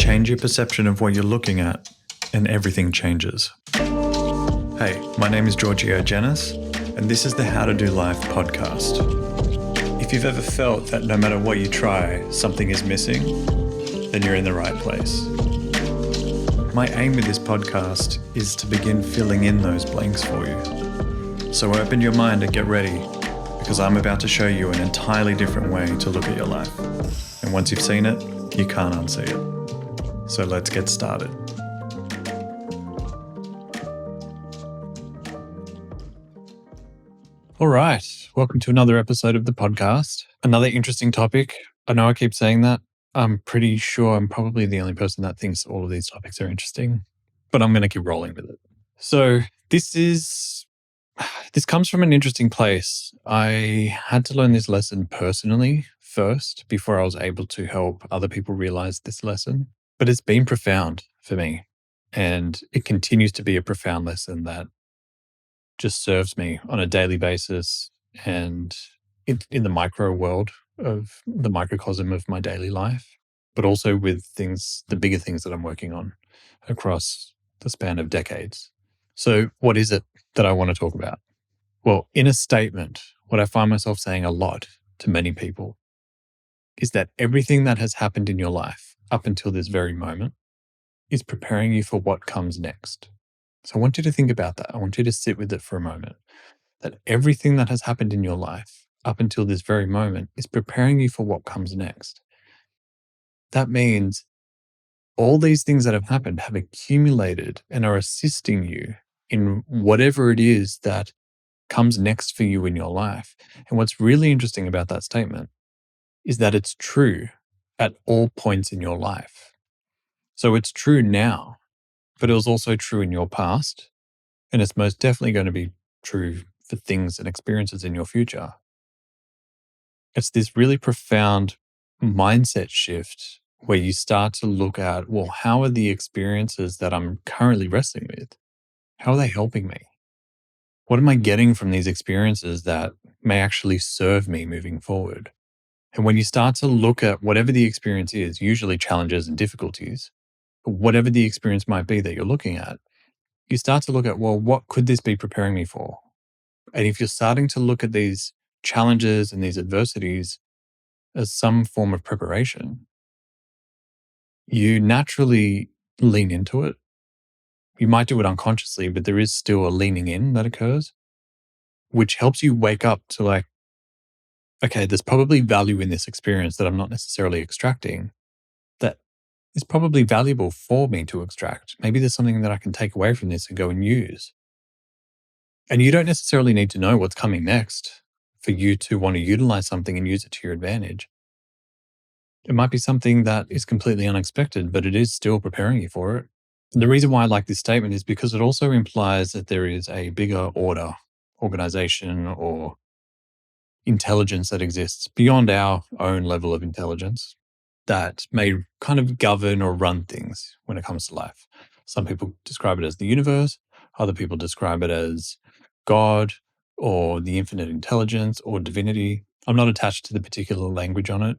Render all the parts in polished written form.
Change your perception of what you're looking at, and everything changes. Hey, my name is Giorgio, and this is the How to Do Life podcast. If you've ever felt that no matter what you try, something is missing, then you're in the right place. My aim with this podcast is to begin filling in those blanks for you. So open your mind and get ready, because I'm about to show you an entirely different way to look at your life. And once you've seen it, you can't unsee it. So let's get started. All right, welcome to another episode of the podcast. Another interesting topic. I know I keep saying that. I'm pretty sure I'm probably the only person that thinks all of these topics are interesting, but I'm going to keep rolling with it. So this comes from an interesting place. I had to learn this lesson personally first before I was able to help other people realize this lesson. But it's been profound for me, and it continues to be a profound lesson that just serves me on a daily basis and in the micro world of the microcosm of my daily life, but also with the bigger things that I'm working on across the span of decades. So what is it that I want to talk about? Well, in a statement, what I find myself saying a lot to many people is that everything that has happened in your life up until this very moment is preparing you for what comes next. So I want you to think about that. I want you to sit with it for a moment, that everything that has happened in your life up until this very moment is preparing you for what comes next. That means all these things that have happened have accumulated and are assisting you in whatever it is that comes next for you in your life. And what's really interesting about that statement is that it's true at all points in your life. So it's true now, but it was also true in your past, and it's most definitely going to be true for things and experiences in your future. It's this really profound mindset shift where you start to look at, well, how are the experiences that I'm currently wrestling with? How are they helping me? What am I getting from these experiences that may actually serve me moving forward? And when you start to look at whatever the experience is, usually challenges and difficulties, whatever the experience might be that you're looking at, you start to look at, well, what could this be preparing me for? And if you're starting to look at these challenges and these adversities as some form of preparation, you naturally lean into it. You might do it unconsciously, but there is still a leaning in that occurs, which helps you wake up to like, okay, there's probably value in this experience that I'm not necessarily extracting that is probably valuable for me to extract. Maybe there's something that I can take away from this and go and use. And you don't necessarily need to know what's coming next for you to want to utilize something and use it to your advantage. It might be something that is completely unexpected, but it is still preparing you for it. And the reason why I like this statement is because it also implies that there is a bigger order, organization, or intelligence that exists beyond our own level of intelligence that may kind of govern or run things when it comes to life. Some people describe it as the universe. Other people describe it as God or the infinite intelligence or divinity. I'm not attached to the particular language on it,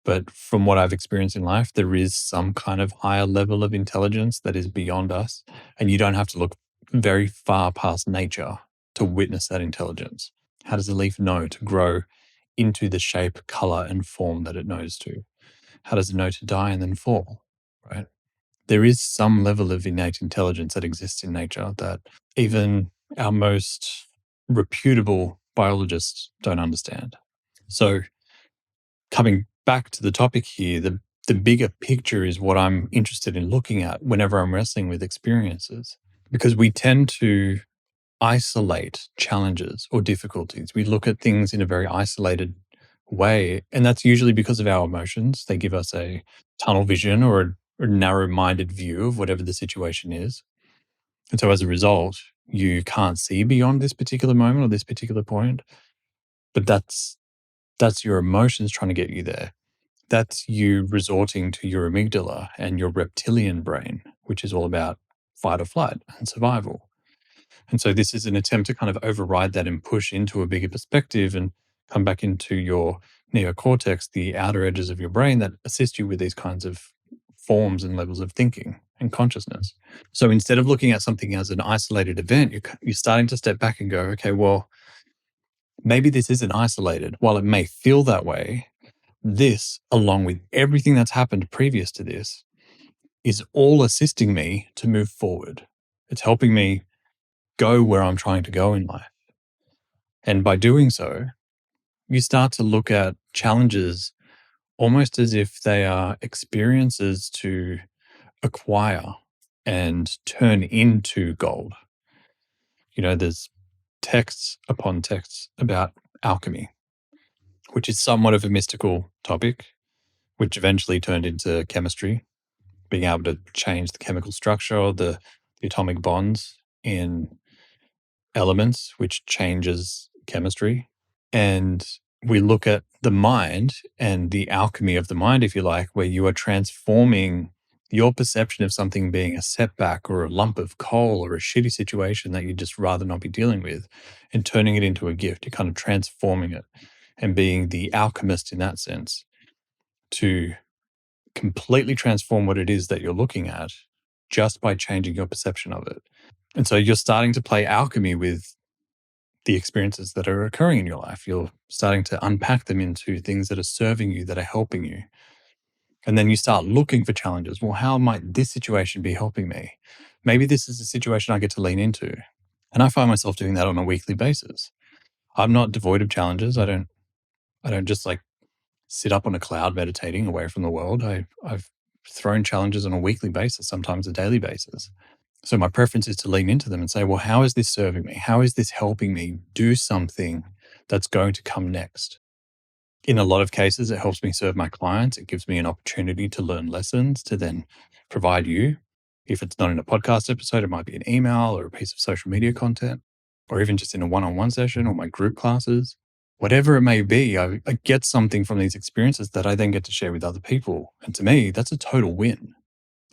but from what I've experienced in life, there is some kind of higher level of intelligence that is beyond us. And you don't have to look very far past nature to witness that intelligence. How does a leaf know to grow into the shape, color, and form that it knows to? How does it know to die and then fall, right? There is some level of innate intelligence that exists in nature that even our most reputable biologists don't understand. So coming back to the topic here, the bigger picture is what I'm interested in looking at whenever I'm wrestling with experiences, because we tend to isolate challenges or difficulties. We look at things in a very isolated way, and that's usually because of our emotions. They give us a tunnel vision or a narrow-minded view of whatever the situation is. And so as a result, you can't see beyond this particular moment or this particular point, but that's your emotions trying to get you there. That's you resorting to your amygdala and your reptilian brain, which is all about fight or flight and survival. And so this is an attempt to kind of override that and push into a bigger perspective and come back into your neocortex, the outer edges of your brain that assist you with these kinds of forms and levels of thinking and consciousness. So instead of looking at something as an isolated event, you're starting to step back and go, okay, well, maybe this isn't isolated. While it may feel that way, this, along with everything that's happened previous to this, is all assisting me to move forward. It's helping me go where I'm trying to go in life. And by doing so, you start to look at challenges almost as if they are experiences to acquire and turn into gold. There's texts upon texts about alchemy, which is somewhat of a mystical topic, which eventually turned into chemistry, being able to change the chemical structure or the atomic bonds in elements, which changes chemistry. And we look at the mind and the alchemy of the mind, if you like, where you are transforming your perception of something being a setback or a lump of coal or a shitty situation that you'd just rather not be dealing with and turning it into a gift. You're kind of transforming it and being the alchemist in that sense to completely transform what it is that you're looking at just by changing your perception of it. And so you're starting to play alchemy with the experiences that are occurring in your life. You're starting to unpack them into things that are serving you, that are helping you. And then you start looking for challenges. Well, how might this situation be helping me? Maybe this is a situation I get to lean into. And I find myself doing that on a weekly basis. I'm not devoid of challenges. I don't just like sit up on a cloud meditating away from the world. I've thrown challenges on a weekly basis, sometimes a daily basis. So my preference is to lean into them and say, well, how is this serving me? How is this helping me do something that's going to come next? In a lot of cases, it helps me serve my clients. It gives me an opportunity to learn lessons to then provide you. If it's not in a podcast episode, it might be an email or a piece of social media content, or even just in a one-on-one session or my group classes. Whatever it may be, I get something from these experiences that I then get to share with other people. And to me, that's a total win.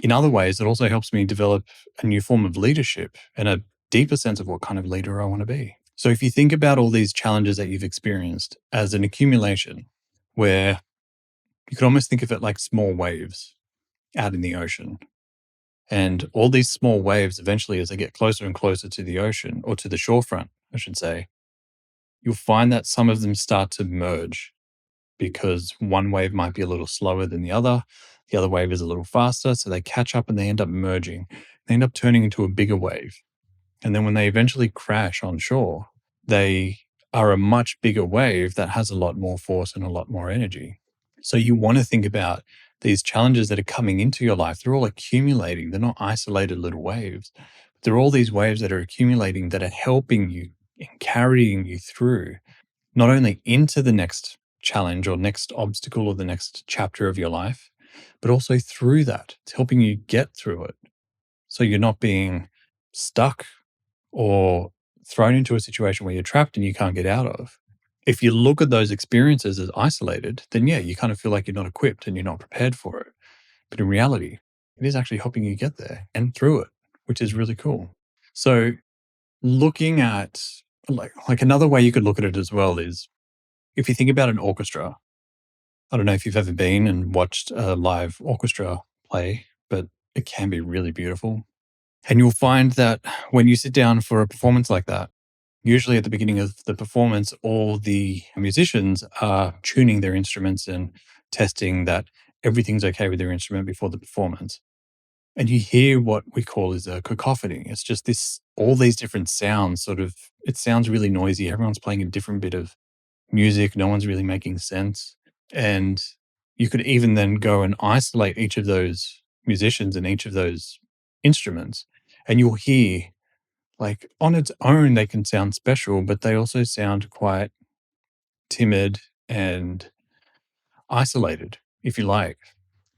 In other ways, it also helps me develop a new form of leadership and a deeper sense of what kind of leader I want to be. So if you think about all these challenges that you've experienced as an accumulation, where you could almost think of it like small waves out in the ocean. And all these small waves, eventually, as they get closer and closer to the ocean, or to the shorefront, I should say, you'll find that some of them start to merge because one wave might be a little slower than the other wave is a little faster, so they catch up and they end up merging. They end up turning into a bigger wave. And then when they eventually crash on shore, they are a much bigger wave that has a lot more force and a lot more energy. So you want to think about these challenges that are coming into your life. They're all accumulating. They're not isolated little waves. They're all these waves that are accumulating that are helping you and carrying you through, not only into the next challenge or next obstacle or the next chapter of your life, but also through that. It's helping you get through it. So you're not being stuck or thrown into a situation where you're trapped and you can't get out of. If you look at those experiences as isolated, then yeah, you kind of feel like you're not equipped and you're not prepared for it. But in reality, it is actually helping you get there and through it, which is really cool. So looking at like another way you could look at it as well is if you think about an orchestra. I don't know if you've ever been and watched a live orchestra play, but it can be really beautiful. And you'll find that when you sit down for a performance like that, usually at the beginning of the performance, all the musicians are tuning their instruments and testing that everything's okay with their instrument before the performance. And you hear what we call is a cacophony. It's just all these different sounds it sounds really noisy. Everyone's playing a different bit of music. No one's really making sense. And you could even then go and isolate each of those musicians and each of those instruments, and you'll hear, like, on its own, they can sound special, but they also sound quite timid and isolated, if you like.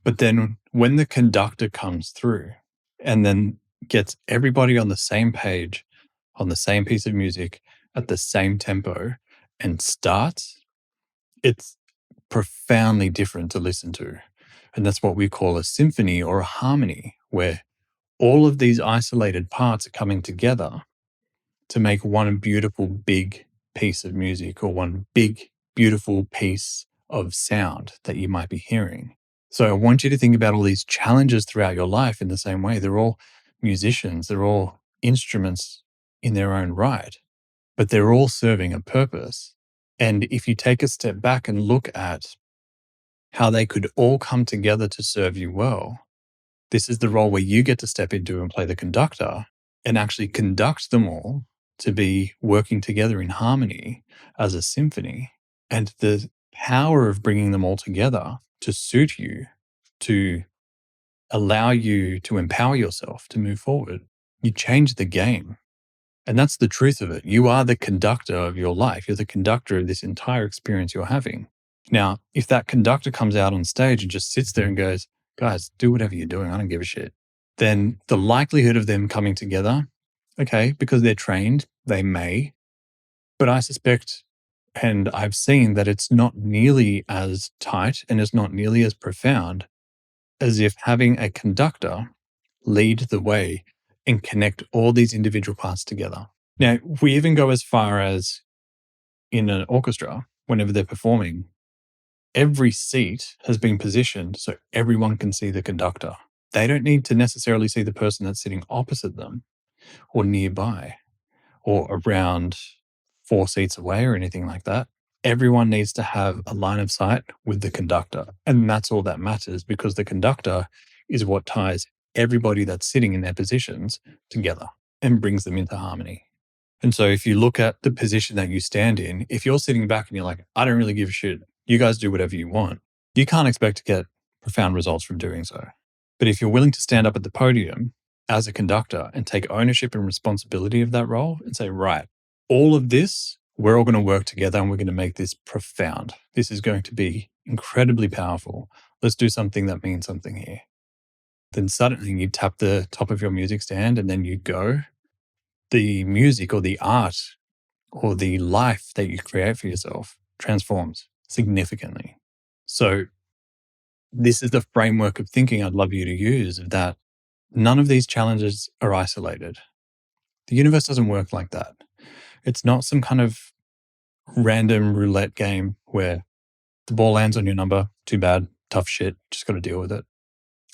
But then when the conductor comes through and then gets everybody on the same page, on the same piece of music, at the same tempo, and starts, it's profoundly different to listen to. And that's what we call a symphony or a harmony, where all of these isolated parts are coming together to make one beautiful big piece of music or one big beautiful piece of sound that you might be hearing. So I want you to think about all these challenges throughout your life in the same way. They're all musicians, they're all instruments in their own right, but they're all serving a purpose. And if you take a step back and look at how they could all come together to serve you well, this is the role where you get to step into and play the conductor and actually conduct them all to be working together in harmony as a symphony. And the power of bringing them all together to suit you, to allow you to empower yourself to move forward. You change the game. And that's the truth of it. You are the conductor of your life. You're the conductor of this entire experience you're having. Now, if that conductor comes out on stage and just sits there and goes, guys, do whatever you're doing, I don't give a shit, then the likelihood of them coming together, okay, because they're trained, they may, but I suspect and I've seen that it's not nearly as tight and it's not nearly as profound as if having a conductor lead the way and connect all these individual parts together. Now, we even go as far as in an orchestra, whenever they're performing, every seat has been positioned so everyone can see the conductor. They don't need to necessarily see the person that's sitting opposite them or nearby or around 4 seats away or anything like that. Everyone needs to have a line of sight with the conductor. And that's all that matters because the conductor is what ties everybody that's sitting in their positions together and brings them into harmony. And so if you look at the position that you stand in, if you're sitting back and you're like, I don't really give a shit, you guys do whatever you want, you can't expect to get profound results from doing so. But if you're willing to stand up at the podium as a conductor and take ownership and responsibility of that role and say, right, all of this, we're all going to work together and we're going to make this profound. This is going to be incredibly powerful. Let's do something that means something here. Then suddenly you tap the top of your music stand and then you go. The music or the art or the life that you create for yourself transforms significantly. So this is the framework of thinking I'd love you to use, of that none of these challenges are isolated. The universe doesn't work like that. It's not some kind of random roulette game where the ball lands on your number, too bad, tough shit, just got to deal with it.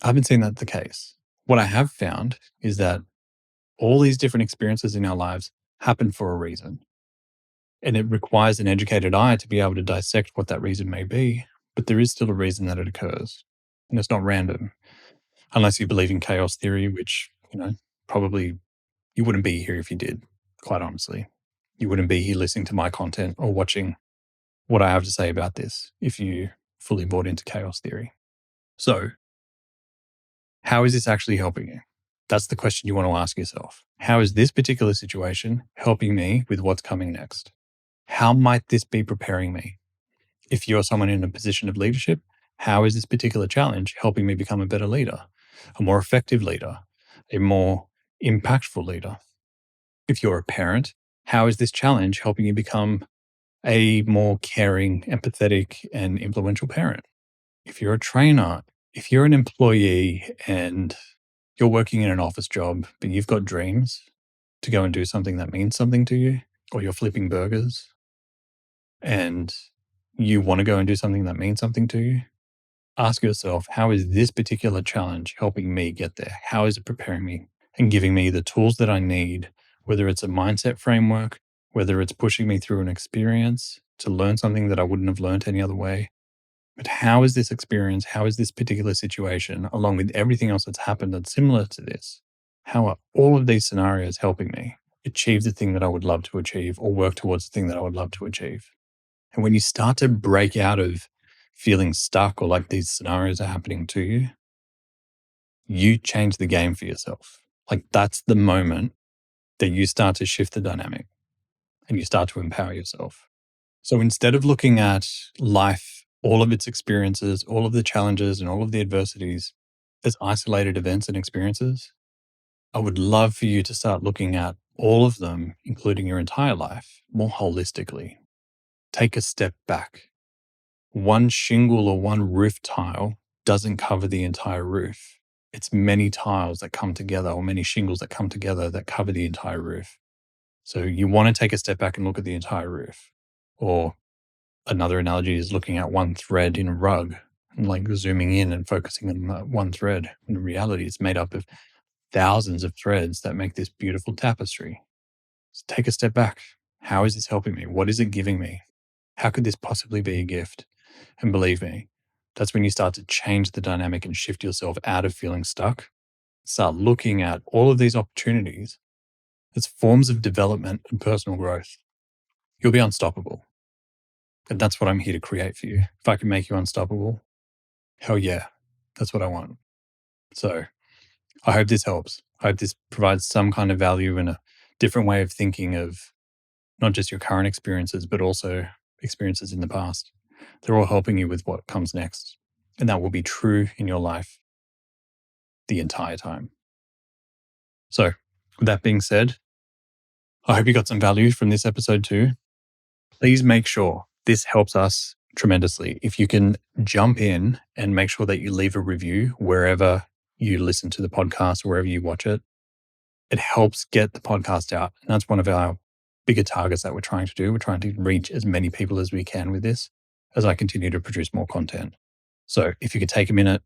I haven't seen that the case. What I have found is that all these different experiences in our lives happen for a reason. And it requires an educated eye to be able to dissect what that reason may be, but there is still a reason that it occurs. And it's not random, unless you believe in chaos theory, which, probably you wouldn't be here if you did, quite honestly. You wouldn't be here listening to my content or watching what I have to say about this if you fully bought into chaos theory. So, how is this actually helping you? That's the question you want to ask yourself. How is this particular situation helping me with what's coming next? How might this be preparing me? If you're someone in a position of leadership, how is this particular challenge helping me become a better leader, a more effective leader, a more impactful leader? If you're a parent, how is this challenge helping you become a more caring, empathetic, and influential parent? If you're a trainer, if you're an employee and you're working in an office job, but you've got dreams to go and do something that means something to you, or you're flipping burgers and you want to go and do something that means something to you, ask yourself, how is this particular challenge helping me get there? How is it preparing me and giving me the tools that I need, whether it's a mindset framework, whether it's pushing me through an experience to learn something that I wouldn't have learned any other way? But how is this experience, how is this particular situation, along with everything else that's happened that's similar to this, how are all of these scenarios helping me achieve the thing that I would love to achieve or work towards the thing that I would love to achieve? And when you start to break out of feeling stuck or like these scenarios are happening to you, you change the game for yourself. Like that's the moment that you start to shift the dynamic and you start to empower yourself. So instead of looking at life, all of its experiences, all of the challenges and all of the adversities as isolated events and experiences, I would love for you to start looking at all of them, including your entire life, more holistically. Take a step back. One shingle or one roof tile doesn't cover the entire roof. It's many tiles that come together or many shingles that come together that cover the entire roof. So you want to take a step back and look at the entire roof. Or another analogy is looking at one thread in a rug and like zooming in and focusing on that one thread. In reality, it's made up of thousands of threads that make this beautiful tapestry. So take a step back. How is this helping me? What is it giving me? How could this possibly be a gift? And believe me, that's when you start to change the dynamic and shift yourself out of feeling stuck. Start looking at all of these opportunities as forms of development and personal growth. You'll be unstoppable. And that's what I'm here to create for you. If I can make you unstoppable, hell yeah, that's what I want. So I hope this helps. I hope this provides some kind of value and a different way of thinking of not just your current experiences, but also experiences in the past. They're all helping you with what comes next. And that will be true in your life the entire time. So, with that being said, I hope you got some value from this episode too. Please make sure this helps us tremendously. If you can jump in and make sure that you leave a review wherever you listen to the podcast, wherever you watch it, it helps get the podcast out. And that's one of our bigger targets that we're trying to do. We're trying to reach as many people as we can with this as I continue to produce more content. So if you could take a minute,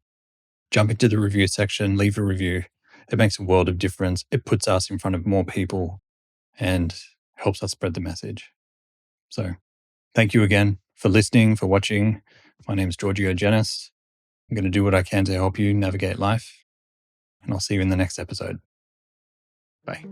jump into the review section, leave a review. It makes a world of difference. It puts us in front of more people and helps us spread the message. So thank you again for listening, for watching. My name is Giorgio. I'm going to do what I can to help you navigate life, and I'll see you in the next episode. Bye.